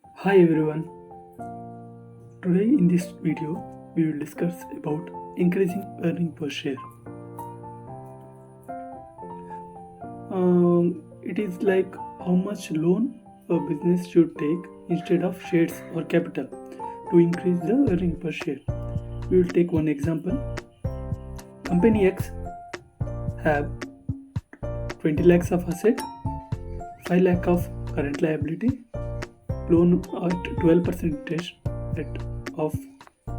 Hi everyone. Today in this video we will discuss about increasing earning per share. It is like how much loan a business should take instead of shares or capital to increase the earning per share. We will take one example. Company X have 20 lakhs of asset, 5 lakh of current liability, loan at 12% interest of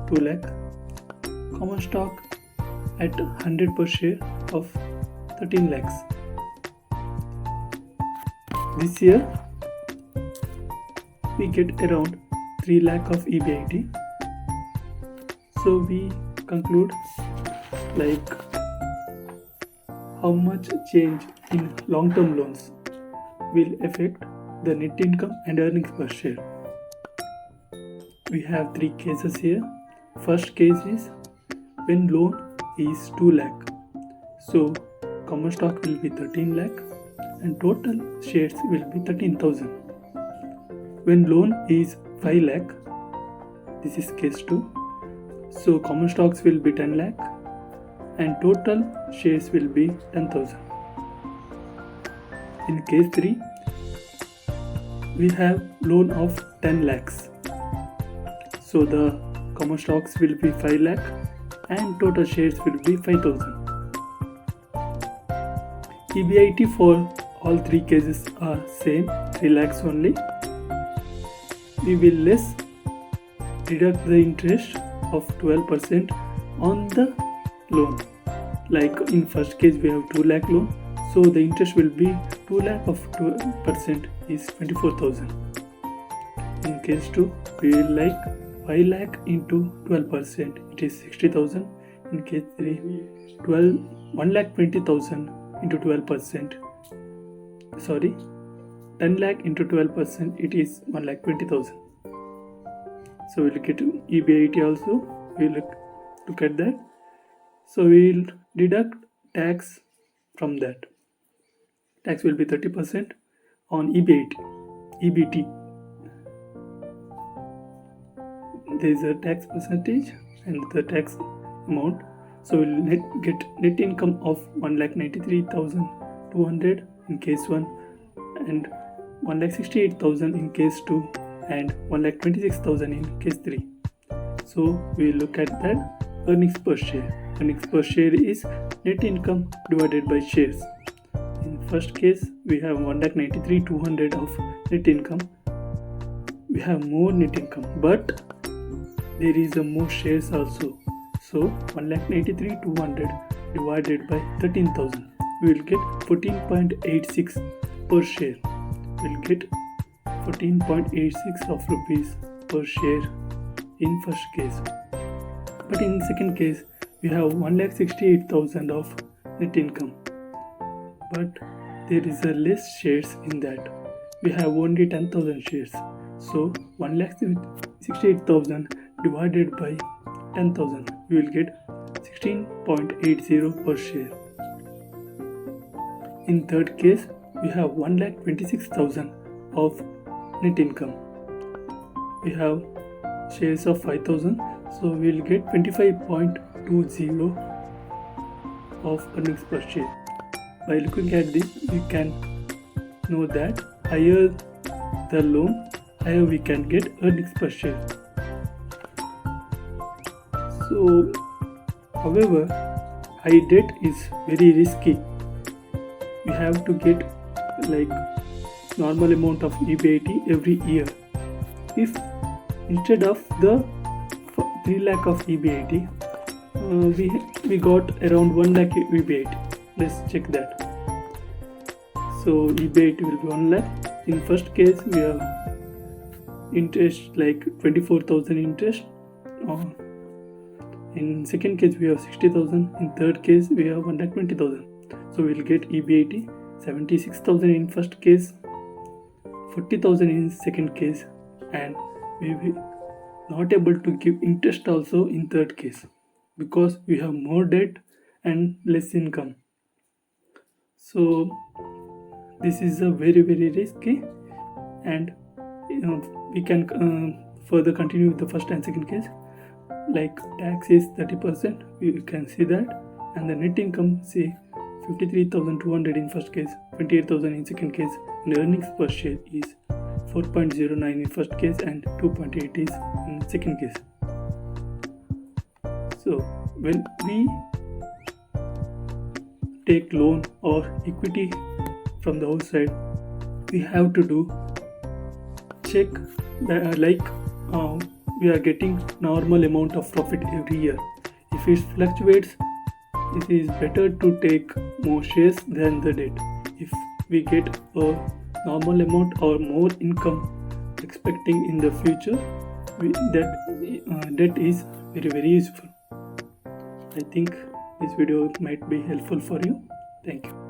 2 lakh, common stock at 100 per share of 13 lakhs. This year we get around 3 lakh of EBIT. So we conclude like how much change in long-term loans will affect the net income and earnings per share. We have three cases here. First case is when loan is 2 lakh. So common stock will be 13 lakh and total shares will be 13,000. When loan is 5 lakh, this is case 2. So common stocks will be 10 lakh and total shares will be 10,000. In case 3, we have loan of 10 lakhs. So the common stocks will be 5 lakh and total shares will be 5,000. EBIT for all three cases are same, 3 lakhs only. We will less deduct the interest of 12% on the loan. Like in first case we have 2 lakh loan, so the interest will be 2 lakh of 12% is 24,000. In case 2 we will like 5 lakh into 12%, it is 60,000. In case 3, 1 lakh 20,000 into 12%, sorry, 10 lakh into 12%, it is 1 lakh 20,000. So we'll get EBIT also, we'll look at that. So we'll deduct tax from that. Tax will be 30% on EBT. There is a tax percentage and the tax amount. So we'll get net income of 1,93,200 in case 1 and 1,68,000 in case 2 and 1,26,000 in case 3. So we look at that earnings per share. Earnings per share is net income divided by shares. In first case we have 1,93,200 of net income. We have more net income, but there is a more shares also. So 1,93,200 divided by 13,000, we will get 14.86 per share. We will get 14.86 of rupees per share in first case. But in second case, we have 1,68,000 of net income. But there is a less shares in that. We have only 10,000 shares. So 1,68,000 divided by 10,000, we will get 16.80 per share. In third case, we have 1,26,000 of net income. We have shares of 5,000, so we will get 25.20 of earnings per share. By looking at this, we can know that higher the loan, higher we can get earnings per share. So, however, high debt is very risky. We have to get like normal amount of EBIT every year. If instead of the 3 lakh of EBIT, we got around 1 lakh EBIT. Let's check that. So EBIT will be 1 lakh. In first case we have interest like 24,000 interest. In second case we have 60,000. In third case we have 120,000. So we will get EBIT 76,000 in first case, 40,000 in second case, and we will not able to give interest also in third case because we have more debt and less income. So this is a very risky, and we can further continue with the first and second case. Like tax is 30%, you can see that, and the net income, say 53,200 in first case, 28,000 in second case, and earnings per share is 4.09 in first case and 2.8 is in second case. So when we take loan or equity from the outside, we have to do check we are getting normal amount of profit every year. If it fluctuates, it is better to take more shares than the debt. If we get a normal amount or more income expecting in the future, that debt is very useful. I think this video might be helpful for you. Thank you.